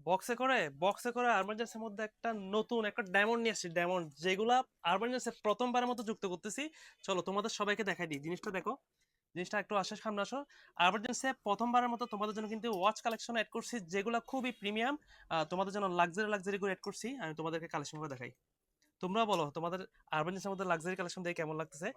বক্সে করে আরবানজাসের মধ্যে একটা নতুন একটা ডায়মন্ড নিয়ে আসছি, ডায়মন্ড যেগুলা আরবানজাসে প্রথমবারের মতো যুক্ত করতেছি। চলো তোমাদের সবাইকে দেখাই দিই, জিনিসটা দেখো, জিনিসটা একটু আসো, সামনে আসো। আরবানজাসে প্রথমবারের মতো তোমাদের জন্য কিন্তু ওয়াচ কালেকশন অ্যাড করছি, যেগুলো খুবই প্রিমিয়াম। তোমাদের জন্য লাক্সারি লাক্সারি করে অ্যাড করছি, আমি তোমাদেরকে কালেকশন করে দেখাই। তোমরা বলো তোমাদের আরবান জেসের মধ্যে লাক্সারি কালেকশন দেখে কেমন লাগতেছে।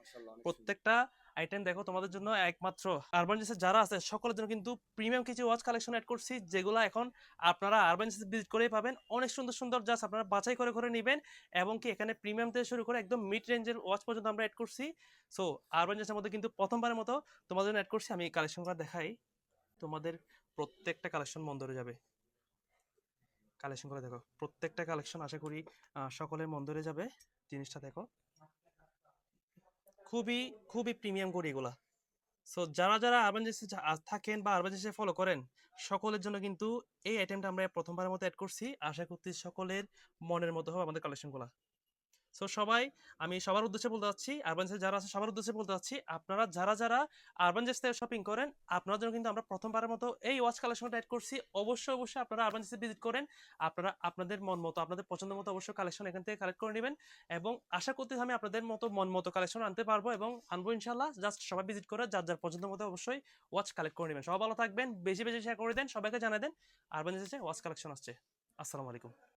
প্রত্যেকটা আইটেম দেখো তোমাদের জন্য একমাত্র আরবান জেসে যারা আছে সকলের জন্য কিন্তু প্রিমিয়াম কিছু ওয়াচ কালেকশন অ্যাড করছি, যেগুলো এখন আপনারা আরবান জেসে ভিজিট করেই পাবেন। অনেক সুন্দর সুন্দর জাস্ট আপনারা বাছাই করে করে নেবেন, এবং কি এখানে প্রিমিয়াম থেকে শুরু করে একদম মিড রেঞ্জের ওয়াচ পর্যন্ত আমরা অ্যাড করছি। সো আরবান জেসের মধ্যে কিন্তু প্রথমবারের মতো তোমাদের জন্য অ্যাড করছি। আমি কালেকশনগুলো দেখাই, তোমাদের প্রত্যেকটা কালেকশন মন ধরে যাবে। কালেকশন করে দেখো, প্রত্যেকটা কালেকশন আশা করি সকলের মন ধরে যাবে। জিনিসটা দেখো, খুবই খুবই প্রিমিয়াম করি এগুলা। সো যারা যারা আরবান জেসে থাকেন বা আরবান জেসে ফলো করেন, সকলের জন্য কিন্তু এই আইটেমটা আমরা প্রথমবারের মতো অ্যাড করছি। আশা করছি সকলের মনের মতো হবে আমাদের কালেকশনগুলো। সো সবাই, আমি সবার উদ্দেশ্যে বলতে চাচ্ছি, আরবান জেস যারা আছে সবার উদ্দেশ্যে বলতে চাচ্ছি, আপনারা যারা যারা আরবান জেস থেকে শপিং করেন, আপনাদের জন্য কিন্তু আমরা প্রথমবারের মতো এই ওয়াচ কালেকশনটা অ্যাড করছি। অবশ্যই অবশ্যই আপনারা আরবান জেসে ভিজিট করেন, আপনারা আপনাদের মন মতো আপনাদের পছন্দ মতো অবশ্যই কালেকশন এখান থেকে কালেক্ট করে নেবেন। এবং আশা করতে আমি আপনাদের মতো মন মতো কালেকশন আনতে পারবো এবং আনবো ইনশাল্লাহ। জাস্ট সবাই ভিজিট করে যার যার পছন্দ মতো অবশ্যই ওয়াচ কালেক্ট করে নেবেন। সবাই ভালো থাকবেন, বেশি বেশি শেয়ার করে দেন, সবাইকে জানাই দেন আরবান জেসে ওয়াচ কালেকশন আসছে। আসসালামু আলাইকুম।